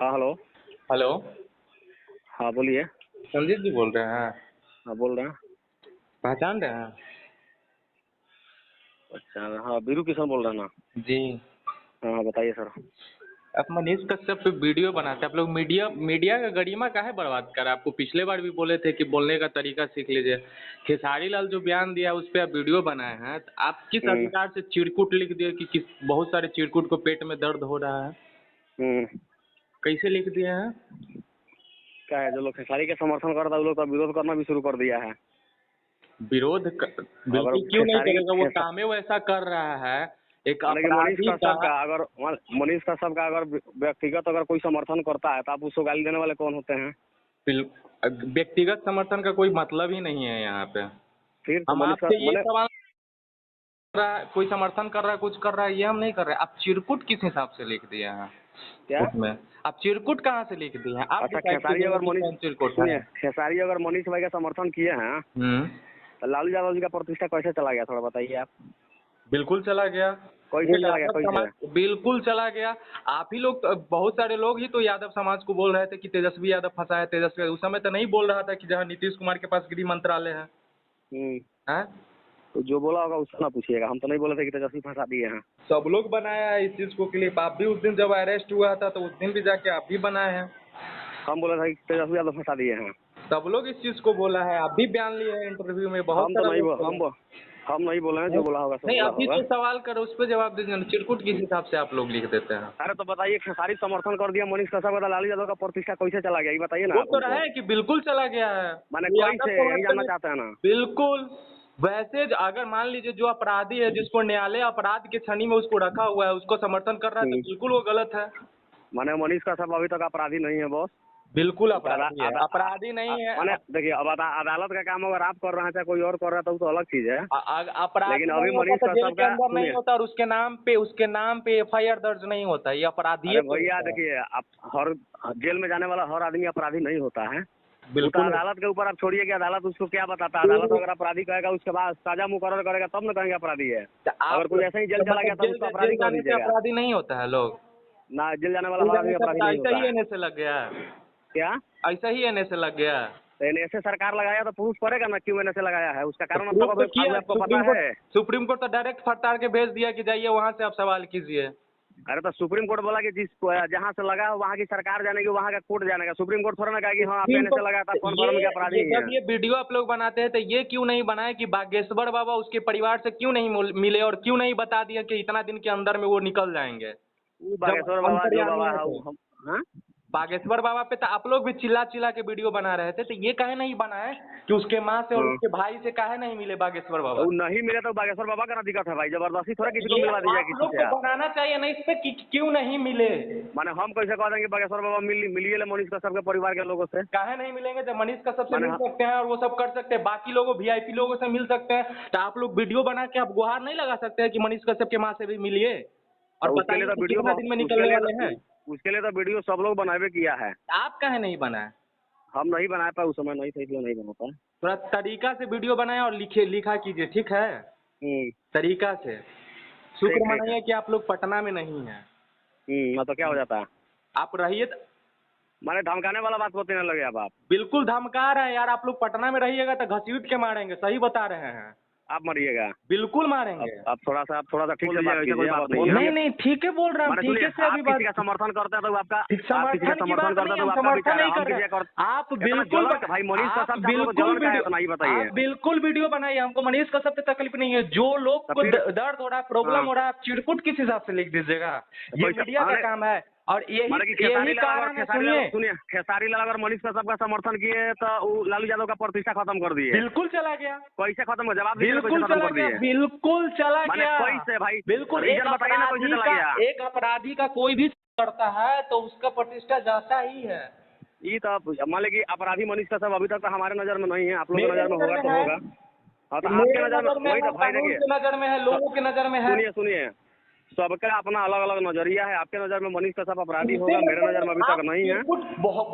हाँ hello. Hello. हाँ बोलिए। संजीत जी बोल रहे हैं? हाँ बोल रहे हैं। पहचान रहे हैं? अच्छा हाँ बीरू किशन बोल रहे हैं ना। जी। हाँ हाँ बताइए सर। आप मनीष कश्यप पे वीडियो बनाते हैं। आप लोग मीडिया मीडिया का गरिमा काहे बर्बाद कर रहे हैं? आपको पिछले बार भी बोले थे कि बोलने का तरीका सीख लीजिए। खेसारी लाल जो बयान दिया उस पर आप वीडियो बनाए हैं, तो आप किस हम्म अधिकार से चिरकुट लिख दिए कि किस बहुत सारे चिरकुट को पेट में दर्द हो रहा है? हम्म। कैसे लिख दिए हैं? क्या है जो लोग खेसारी के समर्थन करता है वो लोग तो विरोध करना भी शुरू कर दिया है। अगर बिल्कुल क्यों नहीं खेसारी करेगा? वो कामे वैसा कर रहा है। एक माने कि मनीष अपराधी का कश्यप का अगर मनीष कश्यप का अगर व्यक्तिगत अगर कोई समर्थन करता है तो आप उसको गाली देने वाले कौन होते हैं? व्यक्तिगत समर्थन का कोई मतलब ही नहीं है यहाँ पे। फिर तो हम मनीष का आपसे ये मैंने सवाल कर रहा है, कोई समर्थन कर रहा है, कुछ कर रहा है, ये हम नहीं कर रहे। आप चिरकुट किस हिसाब से लिख दिए हैं क्या? उसमें? आप चिरकुट कहाँ से लिख दिए हैं? आप अच्छा डिसाइड खेसारी कीजिएगा अगर कि मनीष कौन चिरकुट सुनिए है। खेसारी अगर मनीष भाई का समर्थन किए हैं हम्म। तो लालू यादव जी का प्रतिष्ठा कैसे चला गया थोड़ा बताइए आप। बिल्कुल चला गया। कैसे वो चला गया यादव कैसे? समाज बिल्कुल चला गया। आप ही लोग बहुत सारे लोग ही तो यादव समाज को बोल रहे थे कि तेजस्वी यादव फंसा है, तेजस्वी। उस समय तो नहीं बोल रहा था कि जहाँ नीतीश कुमार के पास गृह मंत्रालय है। हम्म। हैं? तो जो बोला होगा उससे ना पूछिएगा, हम तो नहीं बोले थे कि तेजस्वी फंसा दिए हैं। सब लोग बनाया है इस चीज को क्लिप। आप भी उस दिन जब अरेस्ट हुआ था तो उस दिन भी जाके आप भी बनाए हैं। हम बोले थे कि तेजस्वी यादव फंसा दिए हैं। सब लोग इस चीज को बोला है। आप भी बयान लिए हैं इंटरव्यू में, बहुत हम तो सारा नहीं लोग बोल बोला। हम नहीं बोले हैं, जो नहीं, बोला होगा सब नहीं, बोला अभी होगा। तो सवाल करो, उस पर जवाब दीजिए ना। चिरकुट किस हिसाब से आप लोग लिख देते हैं? अरे तो बताइए खेसारी समर्थन कर दिया मनीष कश्यप का, लालू यादव का प्रतिष्ठा कैसे चला गया ये बताइए ना वो आप तो हमको। रहा है कि बिल्कुल चला गया है। माने ये यादव कैसे समाज यही से जानना भी चाहते हैं ना। बिल्कुल। वैसे अगर मान लीजिए जो अपराधी है, जिसको न्यायालय अपराध के छानी में उसको रखा हुआ है, उसको समर्थन कर रहा है, तो हम्म। बिल्कुल वो गलत है। माने मनीष कश्यप अभी तक अपराधी नहीं है बॉस। बिल्कुल वो तो अपराधी है। अपराधी नहीं है। माने देखिए अब अदालत का काम अगर आप कर रहे हैं चाहे कोई और कर रहा है तो वो तो अलग चीज है। अपराधी लेकिन अभी नहीं होता मनीष तो जेल कश्यप के का अंदर नहीं सुनिए। होता, और उसके नाम पे एफआईआर दर्ज नहीं होता। ये अपराधी अरे पे भैया होता है। देखिए आप हर जेल में जाने वाला हर आदमी अपराधी नहीं होता है। वो तो बिल्कुल। अदालत के ऊपर आप छोड़िए कि अदालत उसको क्या बताता है। अदालत अगर अपराधी कहेगा उसके बाद सजा मुकर्रर करेगा तब न कहेंगे अपराधी है। तो अगर आप कोई ऐसे ही जेल चला गया मतलब तब जेल उसको जेल अपराधी कह जाने से दीजिएगा। अपराधी नहीं होता है लोग? ना जेल जाने वाला जेल हर जाने आदमी से अपराधी तो नहीं ऐसा होता ही है। एनए से लग गया। क्या? ऐसा ही एनए से लग गया। तो ऐसे सरकार लगाया तो प्रूफ करेगा ना क्यों ऐसे लगाया है, उसका कारण अब प्रूफ तो तक किया। आपको पता है। सुप्रीम कोर्ट तो डायरेक्ट फटकार के भेज दिया कि जाइए वहां से आप सवाल कीजिए। अरे तो सुप्रीम कोर्ट बोला कि जहाँ से लगा हो वहाँ की सरकार जानेगी, वहाँ का कोर्ट जानेगा। सुप्रीम कोर्ट थोड़ा ना कहा कि हाँ आप सुप्रीम ऐसे कोर्ट लगा था कन्फर्म के अपराधी ही जब हैं। ये वीडियो आप लोग बनाते हैं तो ये क्यों नहीं बनाए कि बागेश्वर बाबा उसके परिवार से क्यों नहीं मिले, और क्यों नहीं बता दिया कि इतना दिन के अंदर में वो निकल जाएंगे? वो जब बागेश्वर बाबा जो अंतर्यामी बाबा है है तो हम। हाँ बागेश्वर बाबा पे तो आप लोग भी चिल्ला चिल्ला के वीडियो बना रहे थे, तो ये काहे नहीं बनाए कि उसके माँ से और हाँ। उसके भाई से काहे नहीं मिले बागेश्वर बाबा? वो नहीं मिले तो बागेश्वर बाबा का ना दिक्कत है भाई, जबरदस्ती थोड़ा किसी को ये मिलवा दी जाए आप किसी लोग से को आप। बनाना चाहिए ना इस पे कि क्यों नहीं मिले। माने हम कैसे कह देंगे बागेश्वर बाबा मिलिए ले मनीष कश्यप के परिवार के लोगों से। काहे नहीं मिलेंगे? जब मनीष कश्यप से माने मिल सकते हैं और वो सब कर सकते हैं, बाकी लोगों वीआईपी लोगों से मिल सकते हैं, तो आप लोग वीडियो बना के आप गुहार नहीं लगा सकते हैं कि मनीष कश्यप के माँ से भी मिलिए, और तो उसके लिए बताइए तो कि वीडियो कितना दिन में निकलने वाले हैं? उसके लिए तो वीडियो सब लोग बनावे किया है। आप काहे नहीं बनाए? हम नहीं बनाए पाए, उस समय नहीं थे इसलिए नहीं बना पाए। थोड़ा तरीका से वीडियो बनाए और लिखा कीजिए, ठीक है? तरीका से। शुक्र ठीक है। मनाइए कि आप लोग पटना में नहीं हैं। ना तो क्या हो जाता है। आप रहिए माने धमकाने वाला बात बोलते नहीं लगे अब आप। बिल्कुल धमका रहे हैं यार। आप लोग पटना में रहिएगा तो घसीट के मारेंगे, सही बता रहे हैं। आप मरिएगा। बिल्कुल मारेंगे। अब थोड़ा सा ठीक से बात कीजिए, बात नहीं नहीं है। नहीं, ठीक है बोल रहा हूँ, माने ठीक सुनिए है से अभी आप बात। किसी का समर्थन करते हैं तो आपका आप किसी का समर्थन की बात समर्थन करते नहीं, हैं तो हम आपका समर्थन विचार है। नहीं हम कर रहे किसी का हैं। आप बिल्कुल भाई मनीष आप कश्यप से आप लोगों को बिल्कुल जलन का है वीडियो तो नहीं बताइए। आप बिल्कुल वीडियो बनाइए। हमको मनीष कश्यप से तकलीफ नहीं है। जो लोग तो को फिर दर्द हो रहा है, प्रॉब्लम हाँ हो रहा है, आप चिरकुट किस हिसाब से लिख दीजिएगा? ये मीडिया का काम है, और माने कि यही कारण है। सुनिए खेसारी लाल अगर मनीष कश्यप का समर्थन किए तो वो लालू यादव का प्रतिष्ठा खत्म कर दिए। बिल्कुल चला गया। कैसे खत्म हो, जवाब दीजिए, बिल्कुल कैसे खत्म चला कर गया, दिए? बिल्कुल चला माने गया। कैसे भाई बिल्कुल रीजन बताइए ना कैसे चला गया। एक अपराधी का कोई भी करता है तो उसका प्रतिष्ठा जाता ही है। ये तो मान लीजिए कि अपराधी मनीष कश्यप अभी तक तो हमारे नजर में नहीं है, आप लोगों की मेरे नजर में नजर होगा में तो है, होगा। हाँ तो आपके मेरे नजर में नजर में वही है, तो भाई कानून देखिए की नजर में है, लोगों की नजर में है। सुनिए सबका अपना अलग अलग नजरिया है। आपके नजर में मनीष कश्यप अपराधी होगा, मेरे नजर में अभी तक नहीं है।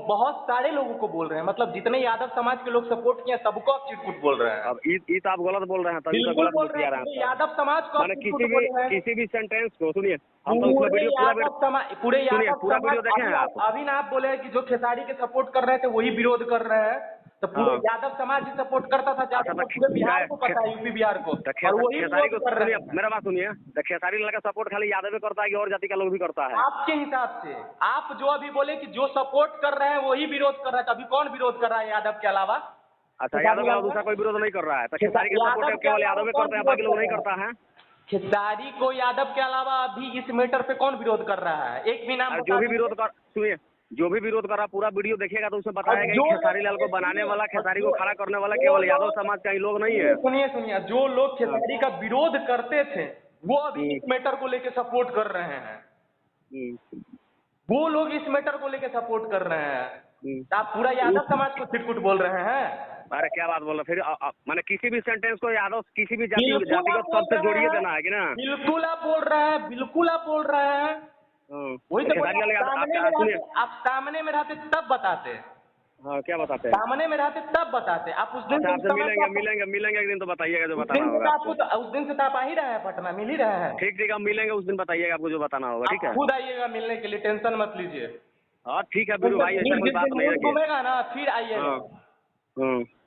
बहुत सारे लोगों को बोल रहे हैं, मतलब जितने यादव समाज के लोग सपोर्ट किए सबको आप चिरकुट बोल रहे हैं। अब ये तो आप गलत बोल रहे हैं, तभी तो बिल्कुल गलत बोल बोल रहे रहे हैं, हैं। यादव समाज को मैंने किसी भी सेंटेंस को सुनिए, हम तो उसमें वीडियो पूरे यादव पूरा वीडियो देखे हैं आप। अभी ना आप बोले हैं कि जो खेसारी के सपोर्ट कर रहे थे वही विरोध कर रहे हैं, तो पूरे यादव समाज ही सपोर्ट करता था ज्यादा, तो पूरे बिहार को पता है, यूपी बिहार को, और वही विरोध कर रहे हैं। मेरा बात सुनिए, तो खेसारी लाल का सपोर्ट खाली यादव करता है कि और जाति का लोग भी करता है? आपके हिसाब से आप जो अभी बोले कि जो सपोर्ट कर रहे हैं वही विरोध कर रहा है, तो अभी कौन विरोध कर रहा है यादव के अलावा? अच्छा, यादव का दूसरा कोई विरोध नहीं कर रहा है, तो खेसारी के सपोर्ट केवल यादव में करते हैं, बाकी लोग नहीं करता है। खेसारी को यादव के अलावा अभी इस मैटर पे कौन विरोध कर रहा है? एक भी नाम जो भी विरोध कर, सुनिए, जो भी विरोध कर रहा पूरा वीडियो देखिएगा तो उसमें बताया गया कि खेसारी लाल को बनाने वाला, खेसारी को खड़ा करने वाला केवल यादव समाज का ही लोग नहीं है। सुनिए, जो लोग खेसारी का विरोध करते थे वो अभी इस मैटर को लेके सपोर्ट कर रहे हैं। वो लोग इस मैटर को लेके सपोर्ट कर रहे हैं, आप पूरा यादव समाज को चिरकुट बोल रहे हैं। अरे क्या बात बोल रहे, फिर मैंने किसी भी सेंटेंस को यादव किसी भी जातिगत शब्द से जोड़िए देना है कि ना? बिल्कुल आप बोल रहे हैं, बिल्कुल आप बोल रहे हैं। वही तो आप सामने में रहते तब बताते। हाँ, क्या बताते हैं? सामने में रहते तब बताते। आप उस दिन आपसे मिलेंगे एक दिन, तो बताइएगा जो बताना होगा आपको। उस दिन से तो आप आ ही रहे हैं पटना, मिल ही रहे हैं। ठीक, हम मिलेंगे उस दिन, बताइएगा आपको जो बताना होगा, ठीक है? खुद आइएगा मिलने के लिए, टेंशन मत लीजिए। हाँ ठीक है बिरू भाई, ऐसा कोई बात नहीं है। घूमेगा ना फिर आइएगा,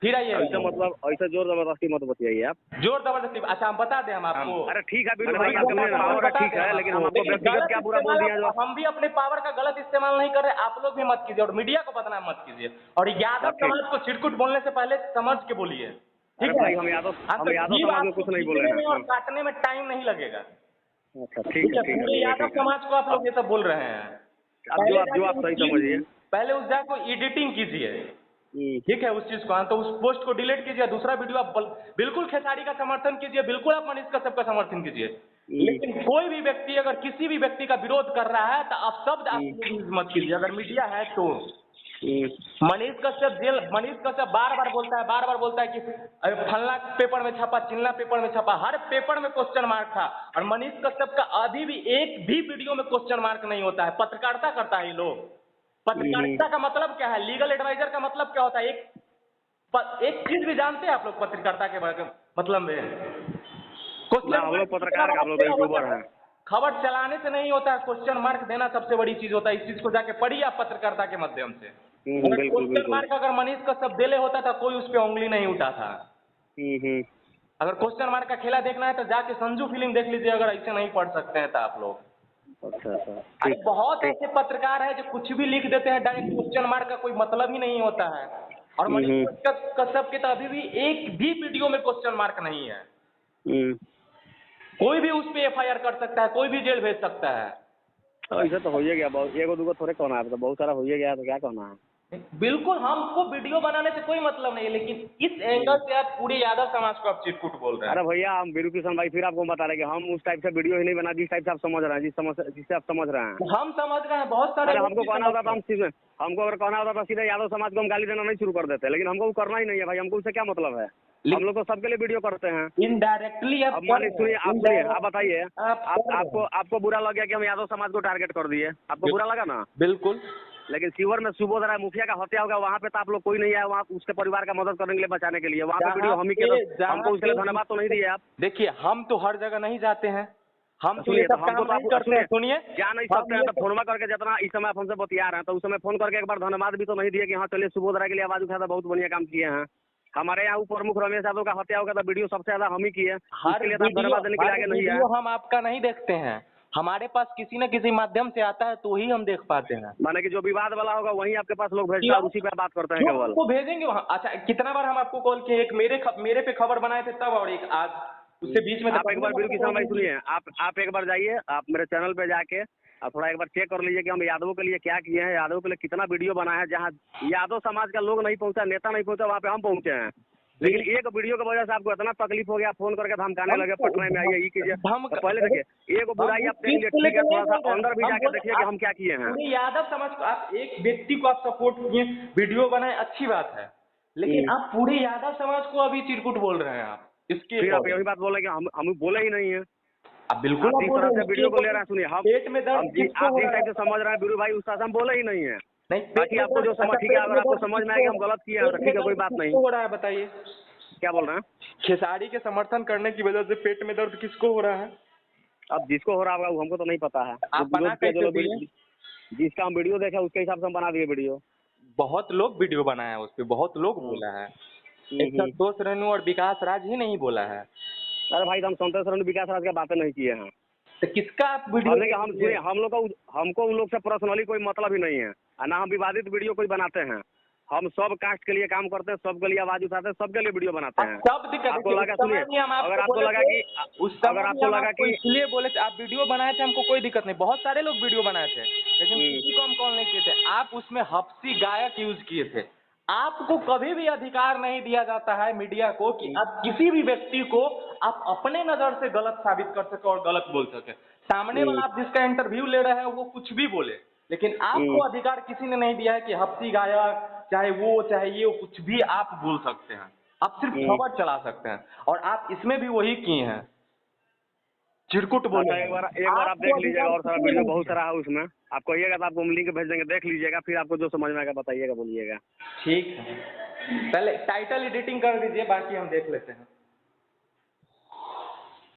फिर आइए। ऐसा मतलब ऐसा जोर जबरदस्ती मत बताइए आप। जोर जबरदस्ती, अच्छा हम बता दें हम आपको। अरे ठीक है बिरू भाई, आपका पावर ठीक है, लेकिन हम आपको व्यक्तिगत क्या बुरा बोल दिया? जो हम भी अपने पावर का गलत इस्तेमाल नहीं कर रहे, आप लोग भी मत कीजिए, और मीडिया को बदनाम मत कीजिए, और यादव समाज को चिरकुट बोलने से पहले समझ के बोलिए, ठीक है भाई? हम यादव समाज में कुछ नहीं बोले हैं, और काटने में टाइम नहीं लगेगा। अच्छा ठीक है, यादव समाज को आप लोग ये सब बोल रहे हैं। जो आप सही समझिए, पहले उस जगह को एडिटिंग कीजिए, ठीक है, उस चीज को, तो उस पोस्ट को डिलीट कीजिए, दूसरा वीडियो आप बिल्कुल खेसारी का समर्थन कीजिए, बिल्कुल आप मनीष कश्यप का समर्थन कीजिए, लेकिन कोई भी व्यक्ति अगर किसी भी व्यक्ति का विरोध कर रहा है तो आप शब्द आप मत कीजिए। अगर मीडिया है तो मनीष कश्यप बार बार बोलता है कि फलना पेपर में छपा, चिल्ला पेपर में छपा, हर पेपर में क्वेश्चन मार्क था, और मनीष कश्यप का अभी भी एक भी वीडियो में क्वेश्चन मार्क नहीं होता है। पत्रकारिता करता है ये लोग। पत्रकारिता का मतलब क्या है? लीगल एडवाइजर का मतलब क्या होता है? एक चीज भी जानते हैं आप लोग पत्रकारिता के मतलब में? हम लोग पत्रकार, हम लोग यूट्यूबर हैं। खबर चलाने से नहीं होता है, क्वेश्चन मार्क देना सबसे बड़ी चीज होता है। इस चीज को जाके पढ़िए आप पत्रकारिता के माध्यम से। क्वेश्चन मार्क अगर मनीष कश्यप देले होता था कोई उस पर उंगली नहीं उठा था। अगर क्वेश्चन मार्क का खेला देखना है तो जाके संजू फिल्म देख लीजिए, अगर ऐसे नहीं पढ़ सकते हैं तो आप लोग। अच्छा, बहुत ऐसे पत्रकार है जो कुछ भी लिख देते हैं, डायरेक्ट क्वेश्चन मार्क का कोई मतलब ही नहीं होता है। और मनीष कश्यप के तो अभी भी एक भी वीडियो में क्वेश्चन मार्क नहीं है। कोई भी उस पे एफआईआर कर सकता है, कोई भी जेल भेज सकता है। ऐसा तो हो ही गया, एगो दूगो थोड़े कहना है, तो बहुत सारा हो ही गया, तो क्या कहना है? बिल्कुल, हमको वीडियो बनाने से कोई मतलब नहीं है, लेकिन इस एंगल से आप पूरे यादव समाज को आप चिरकुट बोल रहे हैं। अरे भैया, हम बीरू किशन भाई फिर आपको बता रहे कि हम उस टाइप से वीडियो ही नहीं बना जिस टाइप से आप समझ रहे हैं, जिससे आप समझ रहे हैं। हम समझ रहे हैं, बहुत सारे हमको कहना होता था, हमको अगर कहना होता था सीधे यादव समाज को हम गाली देना नहीं शुरू कर देते, लेकिन हमको करना ही नहीं है भाई। हमको उससे क्या मतलब है? हम लोग तो सबके लिए वीडियो करते हैं इनडायरेक्टली। अब मान सुनिए, आप बताइए, आपको बुरा लग गया कि हम यादव समाज को टारगेट कर दिए, आपको बुरा लगा ना? बिल्कुल। लेकिन शिवर में सुबोध राय मुखिया का हत्या होगा, वहाँ पे तो आप लोग कोई नहीं आया, वहाँ उसके परिवार का मदद करने के लिए, बचाने के लिए। वहाँ पे वीडियो हम ही के, हमको उसके लिए धन्यवाद तो नहीं दिए आप। देखिए, हम तो हर जगह नहीं जाते हैं, हम तो सुनिए, सुनिए, जा नहीं सकते हैं तो फोन करके जितना इस समय आप हमसे बतिया रहे हैं, तो उस समय फोन करके एक बार धन्यवाद भी तो नहीं दिए कि हाँ चलिए सुबोध राय के लिए आवाज उठाया था, बहुत बढ़िया काम किए हैं। हमारे यहाँ ऊपर प्रमुख रमेश यादव का हत्या होगा तो वीडियो सबसे ज्यादा हम ही किए, उसके लिए धन्यवाद देने के लिए आगे नहीं है। हम आपका नहीं देखते हैं, हमारे पास किसी न किसी माध्यम से आता है तो ही हम देख पाते हैं। माने कि जो विवाद वाला होगा वहीं आपके पास लोग भेजते हैं, उसी पे बात करते हैं केवल। तो भेजेंगे वहाँ। अच्छा, कितना बार हम आपको कॉल किए, एक मेरे पे खबर बनाए थे तब, और एक आज, उससे बीच में। आप एक बार बीरू किशन भाई सुनिए, आप एक बार जाइए, आप मेरे चैनल पे जाके आप थोड़ा एक बार चेक कर लीजिए कि हम यादवों के लिए क्या किए हैं, यादवों के लिए कितना वीडियो बनाया है। जहाँ यादव समाज का लोग नहीं पहुंचा, नेता नहीं पहुंचा, वहाँ पे हम पहुंचे हैं। लेकिन एक वीडियो की वजह से आपको इतना तकलीफ हो गया, फोन करके धमकाने लगे, पटना में आइए, ये कीजिए। तो पहले देखिए, एक बुराई आप देख लीजिए, ठीक है, थोड़ा सा अंदर भी जाके देखिए कि हम क्या किए हैं। यादव समाज को, आप एक व्यक्ति को आप सपोर्ट किए, वीडियो बनाए, अच्छी बात है, लेकिन आप पूरे यादव समाज को अभी चिरकुट बोल रहे हैं। आप इसके आप यही बात बोले कि हम बोले ही नहीं है। आप बिल्कुल आप आप जिस बोल तरह रहे से हैं, वीडियो को ले रहे हैं, सुनिए पेट में दर्द आप किसको हो जिस रहा टाइप है? से समझ रहे हैं वीरू भाई उस तरह से हम बोले ही नहीं है। नहीं, पेट बाकी में आपको जो दर्द, समझ अच्छा ठीक है, पेट अगर में आपको दर्द समझ में किसको आए कि हो हम रहा है? गलत किए हैं तो पेट में ठीक है, कोई दर्द बात नहीं। किसको हो रहा है बताइए? क्या बोल रहे हैं? खेसारी के समर्थन करने की वजह से पेट में दर्द किसको हो रहा है? अब जिसको हो रहा होगा वो हमको तो नहीं पता है, जो आप बना विरोध किया, जो कैसे लोग दिए? जिसका हम वीडियो देखे उसके हिसाब से हम बना दिए वीडियो। बहुत लोग वीडियो बनाए हैं उस पे, बहुत लोग बोला है। एक हम्म। संतोष रेणु और विकास राज ही नहीं बोला है। अरे भाई तो हम संतोष रेणु विकास राज की बातें नहीं किए हैं। तो किसका आप वीडियो हमने कि हम देखेंगे? सुनिए, हम लोग का हमको उन लोग से पर्सनली कोई मतलब ही नहीं है, और ना हम विवादित वीडियो कोई बनाते हैं। हम सब कास्ट के लिए काम करते हैं, सबके लिए आवाज उठाते हैं, सबके लिए वीडियो बनाते अब हैं। सब दिक्कत आपको देखिए, लगा, उस समय सुनिए, भी हम अगर आपको आपको बोले लगा थे, कि उस समय अगर भी आपको हम लगा आपको कि इसलिए बोले थे, आप वीडियो बनाए थे, हमको कोई दिक्कत नहीं, बहुत सारे लोग वीडियो बनाए थे, लेकिन हम्म, किसी को हम कॉल नहीं किए थे। आप उसमें हफ्सी गायक यूज किए थे। आपको कभी भी अधिकार नहीं दिया जाता है मीडिया को कि आप किसी भी व्यक्ति को आप अपने नजर से गलत साबित कर सके और गलत बोल सके। सामने हम्म, वाला आप जिसका इंटरव्यू ले रहे हैं वो कुछ भी बोले, लेकिन हम्म, आपको अधिकार किसी ने नहीं दिया है कि हफ्सी गायक चाहे वो चाहे ये कुछ भी आप बोल सकते हैं। आप सिर्फ हम्म। खबर चला सकते हैं, और आप इसमें भी वही किए हैं, चिरकुट बोले अच्छा, हैं। एक बार आप आपको देख लीजिएगा, अधिकार और सारा किसी ने वीडियो नहीं बहुत दिया। सारा है उसमें। आप कहिएगा तो आपको हम लिंक भेज देंगे, देख लीजिएगा, फिर आपको जो समझ में आएगा बताइएगा, बोलिएगा। ठीक है, पहले टाइटल एडिटिंग कर दीजिए, बाकी हम देख लेते हैं।